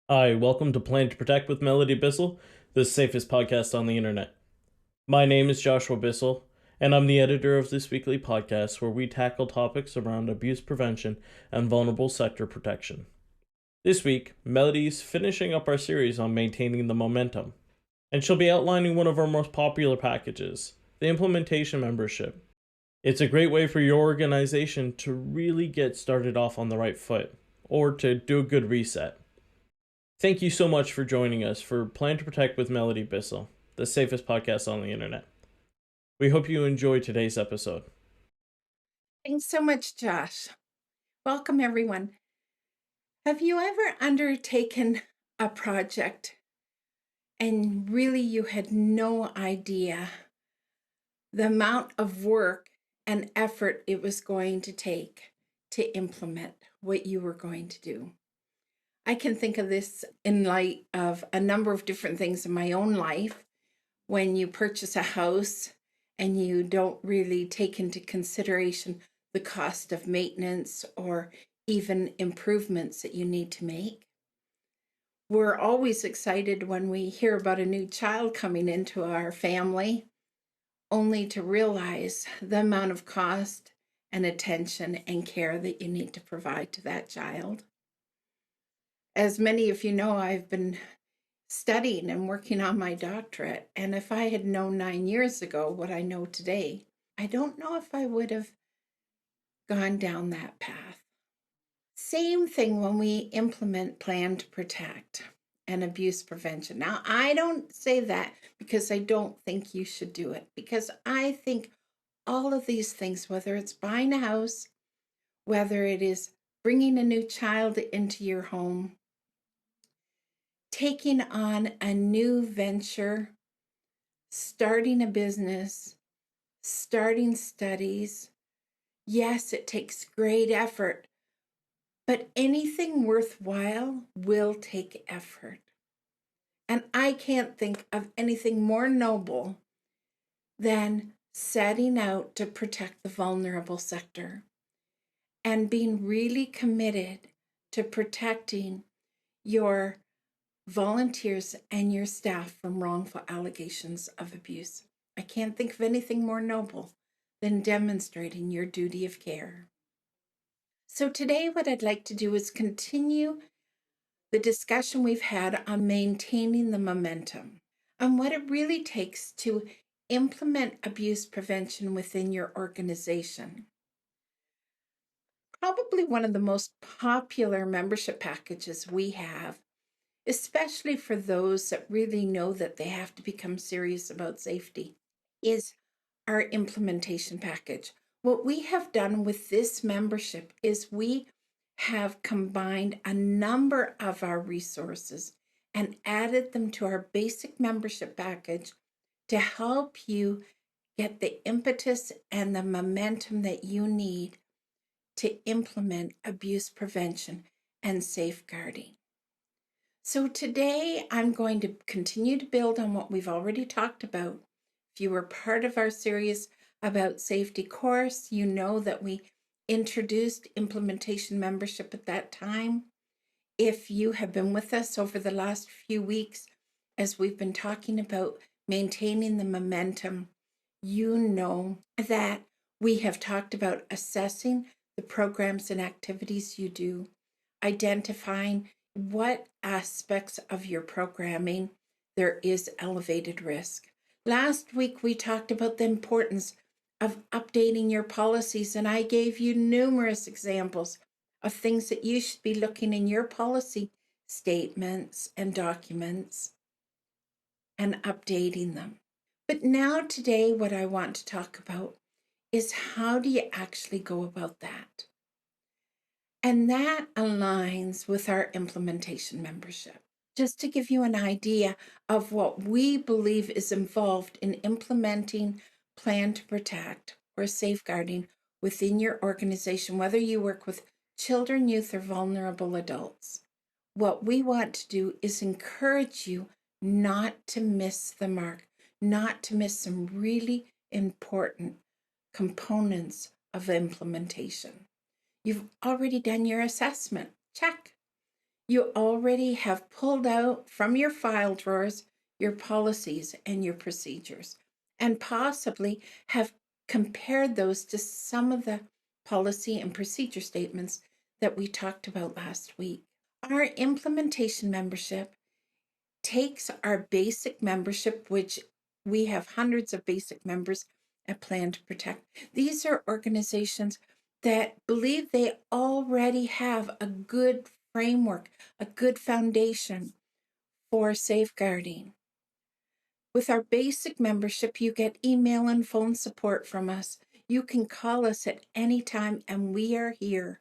Hi, welcome to Plan to Protect with Melodie Bissell, the safest podcast on the internet. My name is Joshua Bissell, and I'm the editor of this weekly podcast where we tackle topics around abuse prevention and vulnerable sector protection. This week, Melodie's finishing up our series on maintaining the momentum, and she'll be outlining one of our most popular packages, the implementation membership. It's a great way for your organization to really get started off on the right foot, or to do a good reset. Thank you so much for joining us for Plan to Protect with Melodie Bissell, the safest podcast on the internet. We hope you enjoy today's episode. Thanks so much, Josh. Welcome, everyone. Have you ever undertaken a project and really you had no idea the amount of work and effort it was going to take to implement what you were going to do? I can think of this in light of a number of different things in my own life. When you purchase a house and you don't really take into consideration the cost of maintenance or even improvements that you need to make. We're always excited when we hear about a new child coming into our family, only to realize the amount of cost and attention and care that you need to provide to that child. As many of you know, I've been studying and working on my doctorate, and if I had known 9 years ago what I know today, I don't know if I would have gone down that path. Same thing when we implement Plan to Protect and abuse prevention. Now, I don't say that because I don't think you should do it, because I think all of these things, whether it's buying a house, whether it is bringing a new child into your home, taking on a new venture, starting a business, starting studies, yes, it takes great effort, but anything worthwhile will take effort. And I can't think of anything more noble than setting out to protect the vulnerable sector and being really committed to protecting your volunteers and your staff from wrongful allegations of abuse. I can't think of anything more noble than demonstrating your duty of care. So today what I'd like to do is continue the discussion we've had on maintaining the momentum and what it really takes to implement abuse prevention within your organization. Probably one of the most popular membership packages we have, especially for those that really know that they have to become serious about safety, is our implementation package. What we have done with this membership is we have combined a number of our resources and added them to our basic membership package to help you get the impetus and the momentum that you need to implement abuse prevention and safeguarding. So today I'm going to continue to build on what we've already talked about. If you were part of our series about safety course, you know that we introduced implementation membership at that time. If you have been with us over the last few weeks, as we've been talking about maintaining the momentum, you know that we have talked about assessing the programs and activities you do, identifying what aspects of your programming there is elevated risk. Last week, we talked about the importance of updating your policies, and I gave you numerous examples of things that you should be looking in your policy statements and documents and updating them. But now today, what I want to talk about is how do you actually go about that? And that aligns with our implementation membership. Just to give you an idea of what we believe is involved in implementing Plan to Protect or safeguarding within your organization, whether you work with children, youth, or vulnerable adults. What we want to do is encourage you not to miss the mark, not to miss some really important components of implementation. You've already done your assessment. Check. You already have pulled out from your file drawers your policies and your procedures, and possibly have compared those to some of the policy and procedure statements that we talked about last week. Our implementation membership takes our basic membership, which we have hundreds of basic members at Plan to Protect. These are organizations that believe they already have a good framework, a good foundation for safeguarding. With our basic membership, you get email and phone support from us. You can call us at any time, and we are here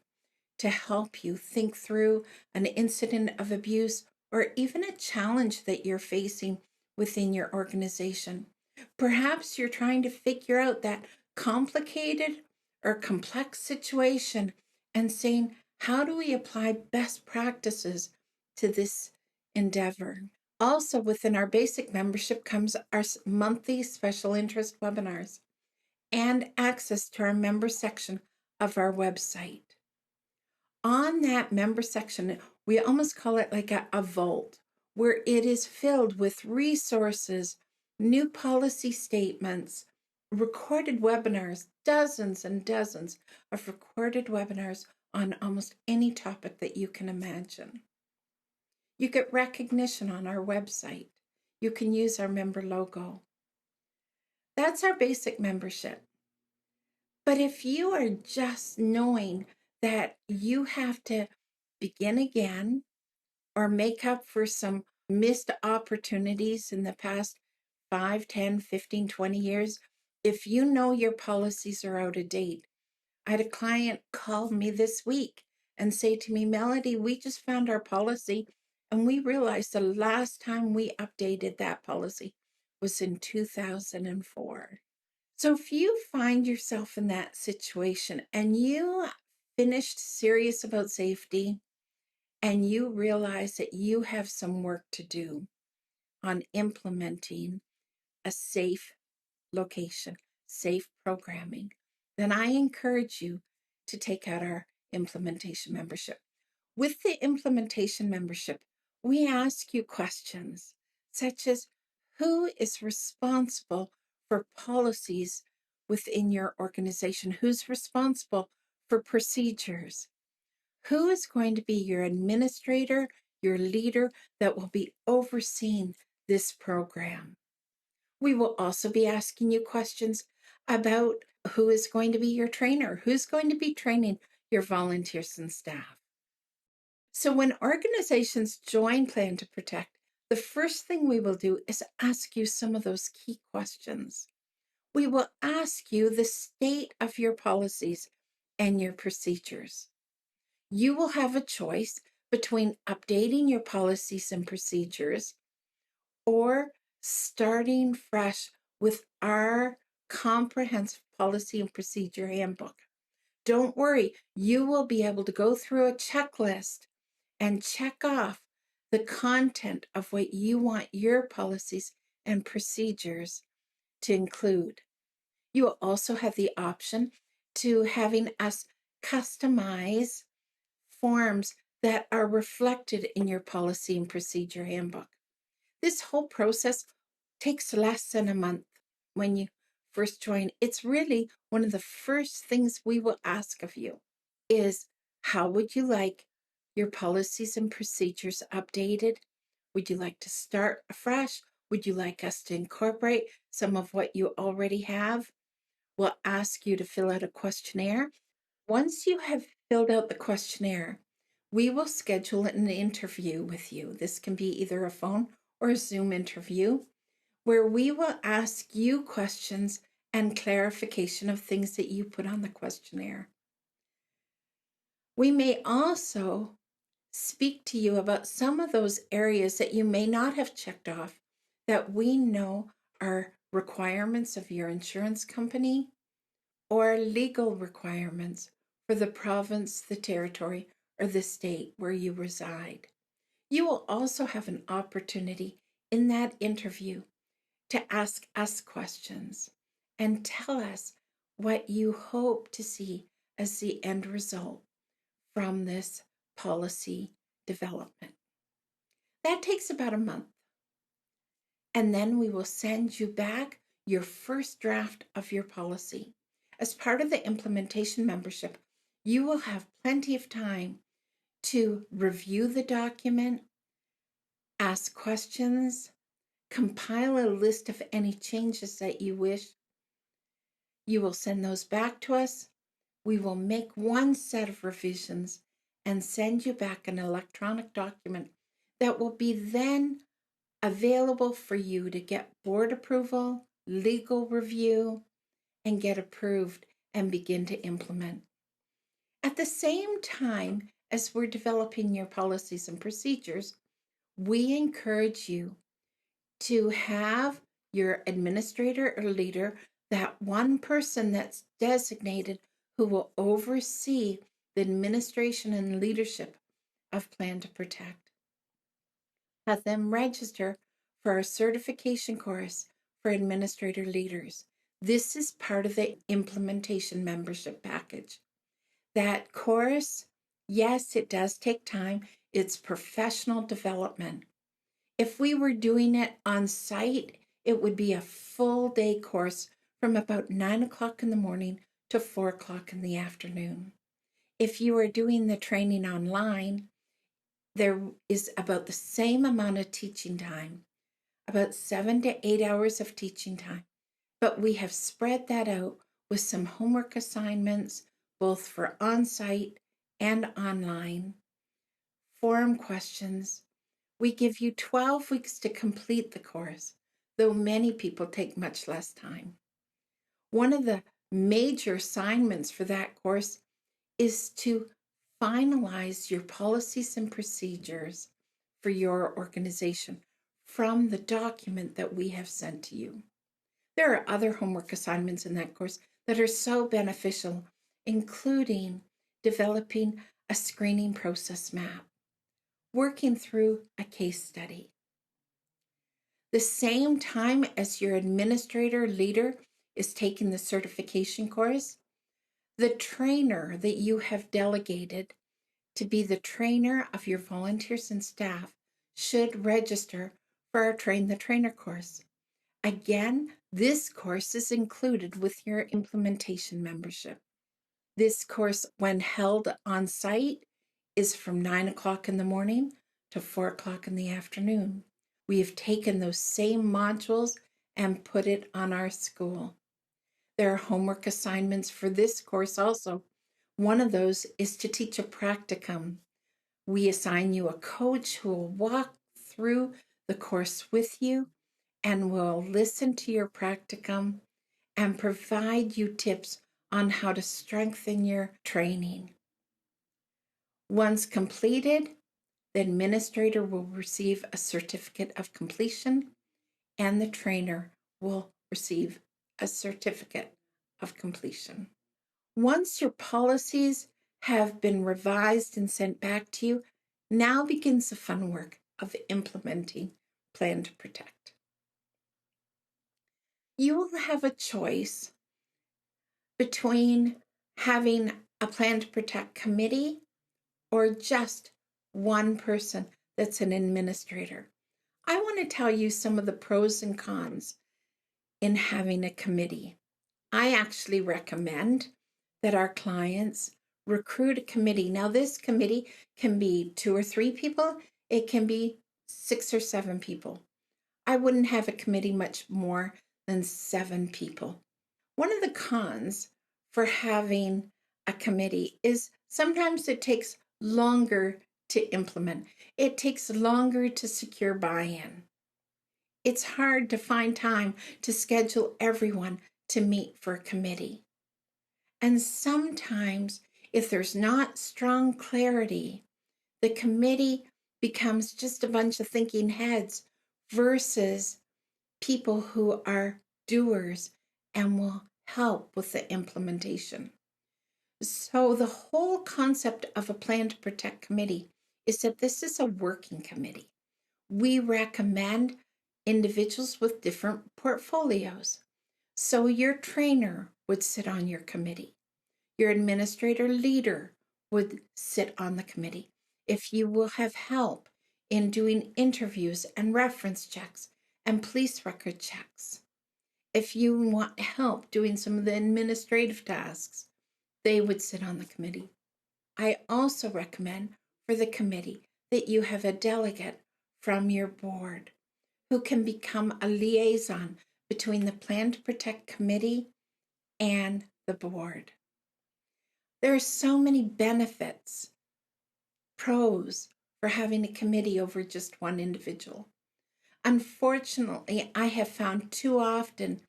to help you think through an incident of abuse or even a challenge that you're facing within your organization. Perhaps you're trying to figure out that complicated or complex situation and saying, how do we apply best practices to this endeavor? Also, within our basic membership comes our monthly special interest webinars and access to our member section of our website. On that member section, we almost call it like a vault, where it is filled with resources, new policy statements, recorded webinars, dozens and dozens of recorded webinars on almost any topic that you can imagine. You get recognition on our website. You can use our member logo. That's our basic membership. But if you are just knowing that you have to begin again or make up for some missed opportunities in the past 5, 10, 15, 20 years, if you know your policies are out of date. I had a client call me this week and say to me, Melodie, we just found our policy and we realized the last time we updated that policy was in 2004. So if you find yourself in that situation and you finished serious about safety and you realize that you have some work to do on implementing a safe location, safe programming, then I encourage you to take out our implementation membership. With the implementation membership, we ask you questions such as, who is responsible for policies within your organization? Who's responsible for procedures? Who is going to be your administrator, your leader that will be overseeing this program? We will also be asking you questions about who is going to be your trainer, who's going to be training your volunteers and staff. So when organizations join Plan to Protect, the first thing we will do is ask you some of those key questions. We will ask you the state of your policies and your procedures. You will have a choice between updating your policies and procedures or starting fresh with our comprehensive policy and procedure handbook. Don't worry, you will be able to go through a checklist and check off the content of what you want your policies and procedures to include. You will also have the option to having us customize forms that are reflected in your policy and procedure handbook. This whole process takes less than a month when you first join. It's really one of the first things we will ask of you is, how would you like your policies and procedures updated? Would you like to start afresh? Would you like us to incorporate some of what you already have? We'll ask you to fill out a questionnaire. Once you have filled out the questionnaire, we will schedule an interview with you. This can be either a phone or a Zoom interview, where we will ask you questions and clarification of things that you put on the questionnaire. We may also speak to you about some of those areas that you may not have checked off that we know are requirements of your insurance company or legal requirements for the province, the territory, or the state where you reside. You will also have an opportunity in that interview to ask us questions and tell us what you hope to see as the end result from this policy development. That takes about a month. And then we will send you back your first draft of your policy. As part of the implementation membership, you will have plenty of time to review the document, ask questions, compile a list of any changes that you wish. You will send those back to us. We will make one set of revisions and send you back an electronic document that will be then available for you to get board approval, legal review, and get approved and begin to implement. At the same time as we're developing your policies and procedures, we encourage you to have your administrator or leader, that one person that's designated who will oversee the administration and leadership of Plan to Protect. Have them register for our certification course for administrator leaders. This is part of the implementation membership package. That course, yes, it does take time. It's professional development. If we were doing it on site, it would be a full day course from about 9 o'clock in the morning to 4 o'clock in the afternoon. If you are doing the training online, there is about the same amount of teaching time, about 7 to 8 hours of teaching time. But we have spread that out with some homework assignments, both for on-site and online, forum questions. We give you 12 weeks to complete the course, though many people take much less time. One of the major assignments for that course is to finalize your policies and procedures for your organization from the document that we have sent to you. There are other homework assignments in that course that are so beneficial, including developing a screening process map, working through a case study. The same time as your administrator leader is taking the certification course, the trainer that you have delegated to be the trainer of your volunteers and staff should register for our Train the Trainer course. Again, this course is included with your implementation membership. This course, when held on site, is from 9 o'clock in the morning to 4 o'clock in the afternoon. We have taken those same modules and put it on our school. There are homework assignments for this course also. One of those is to teach a practicum. We assign you a coach who will walk through the course with you and will listen to your practicum and provide you tips on how to strengthen your training. Once completed, the administrator will receive a certificate of completion and the trainer will receive a certificate of completion. Once your policies have been revised and sent back to you, now begins the fun work of implementing Plan to Protect. You will have a choice between having a Plan to Protect committee or just one person that's an administrator. I want to tell you some of the pros and cons in having a committee. I actually recommend that our clients recruit a committee. Now, this committee can be 2 or 3 people. It can be 6 or 7 people. I wouldn't have a committee much more than 7 people. One of the cons for having a committee is sometimes it takes longer to implement. It takes longer to secure buy-in. It's hard to find time to schedule everyone to meet for a committee. And sometimes, if there's not strong clarity, the committee becomes just a bunch of thinking heads versus people who are doers and will help with the implementation. So the whole concept of a Plan to Protect committee is that this is a working committee. We recommend individuals with different portfolios. So your trainer would sit on your committee. Your administrator leader would sit on the committee. if you will have help in doing interviews and reference checks and police record checks. If you want help doing some of the administrative tasks, they would sit on the committee. I also recommend for the committee that you have a delegate from your board who can become a liaison between the Plan to Protect committee and the board. There are so many benefits, pros for having a committee over just one individual. Unfortunately, I have found too often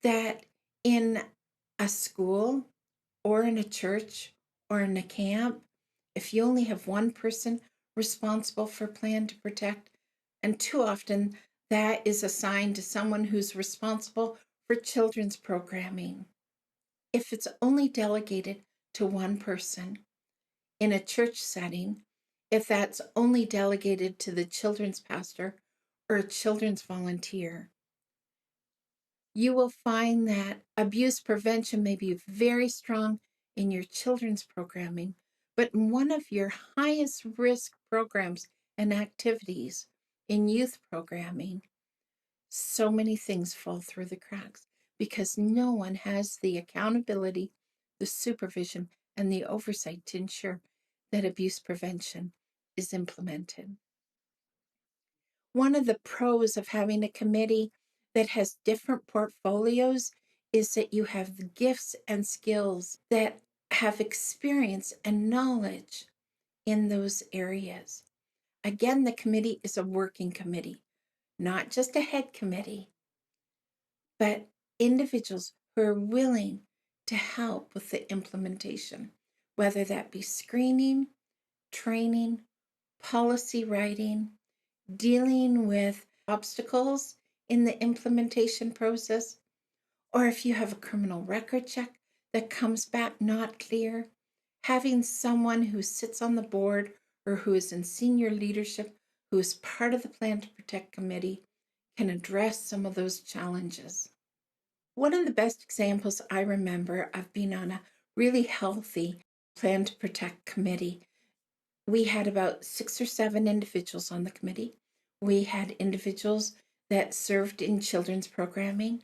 that in a school or in a church or in a camp, if you only have one person responsible for Plan to Protect, and too often that is assigned to someone who's responsible for children's programming. If it's only delegated to one person in a church setting, if that's only delegated to the children's pastor or a children's volunteer, you will find that abuse prevention may be very strong in your children's programming, but in one of your highest risk programs and activities in youth programming, so many things fall through the cracks because no one has the accountability, the supervision, and the oversight to ensure that abuse prevention is implemented. One of the pros of having a committee that has different portfolios is that you have the gifts and skills that have experience and knowledge in those areas. Again, the committee is a working committee, not just a head committee, but individuals who are willing to help with the implementation, whether that be screening, training, policy writing, dealing with obstacles in the implementation process, or if you have a criminal record check that comes back not clear, having someone who sits on the board or who is in senior leadership, who is part of the Plan to Protect committee, can address some of those challenges. One of the best examples I remember of being on a really healthy Plan to Protect committee, we had about 6 or 7 individuals on the committee. We had individuals that served in children's programming,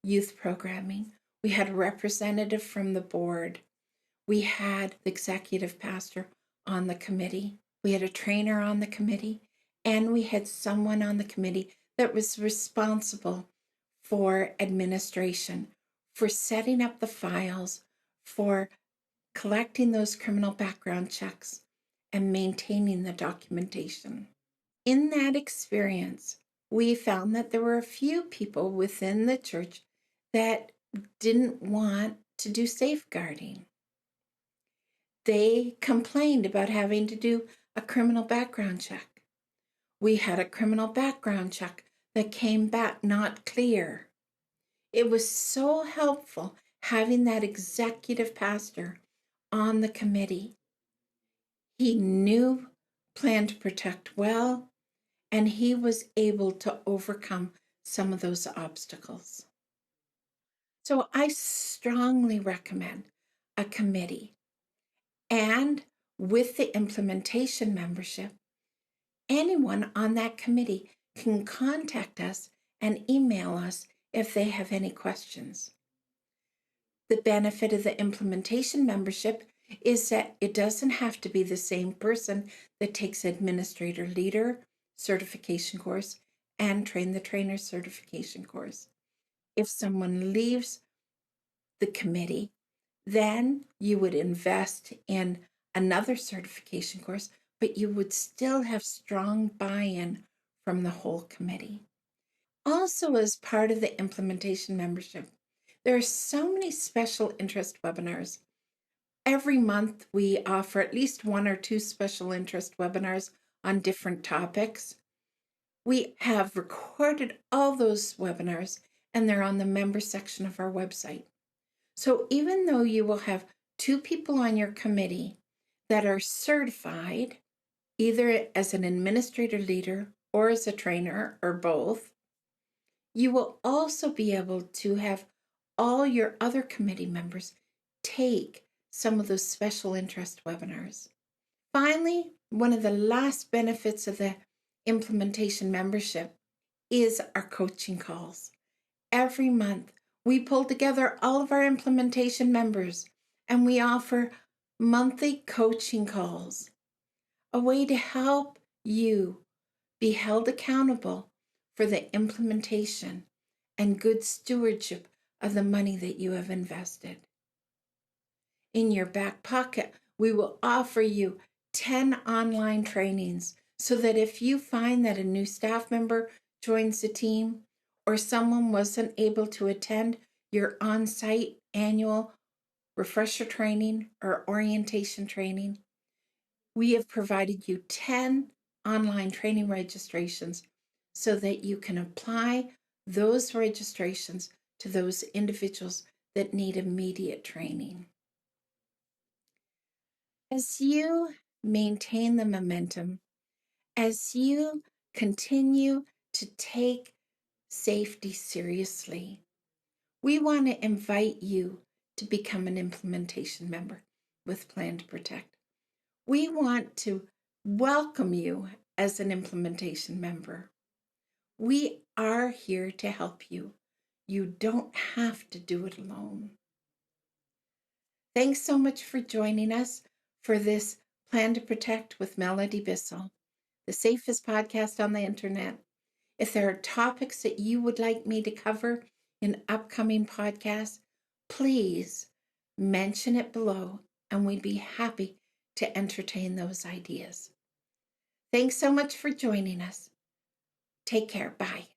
youth programming. We had a representative from the board. We had the executive pastor on the committee. We had a trainer on the committee. And we had someone on the committee that was responsible for administration, for setting up the files, for collecting those criminal background checks, and maintaining the documentation. In that experience, we found that there were a few people within the church that didn't want to do safeguarding. They complained about having to do a criminal background check. We had a criminal background check that came back not clear. It was so helpful having that executive pastor on the committee. He knew Plan to Protect well, and he was able to overcome some of those obstacles. So I strongly recommend a committee. And with the implementation membership, anyone on that committee can contact us and email us if they have any questions. The benefit of the implementation membership is that it doesn't have to be the same person that takes administrator leader certification course and train the trainer certification course. If someone leaves the committee, then you would invest in another certification course, but you would still have strong buy-in from the whole committee. Also, as part of the implementation membership, there are so many special interest webinars. Every month, we offer at least 1 or 2 special interest webinars on different topics. We have recorded all those webinars, and they're on the member section of our website. So even though you will have 2 people on your committee that are certified, either as an administrator leader or as a trainer or both, you will also be able to have all your other committee members take some of those special interest webinars. Finally, one of the last benefits of the implementation membership is our coaching calls. Every month, we pull together all of our implementation members and we offer monthly coaching calls, a way to help you be held accountable for the implementation and good stewardship of the money that you have invested. In your back pocket, we will offer you 10 online trainings so that if you find that a new staff member joins the team or someone wasn't able to attend your on-site annual refresher training or orientation training, we have provided you 10 online training registrations so that you can apply those registrations to those individuals that need immediate training. As you maintain the momentum, as you continue to take safety seriously, we want to invite you to become an implementation member with Plan to Protect. We want to welcome you as an implementation member. We are here to help you. You don't have to do it alone. Thanks so much for joining us for this Plan to Protect with Melodie Bissell, the safest podcast on the internet. If there are topics that you would like me to cover in upcoming podcasts, please mention it below and we'd be happy to entertain those ideas. Thanks so much for joining us. Take care. Bye.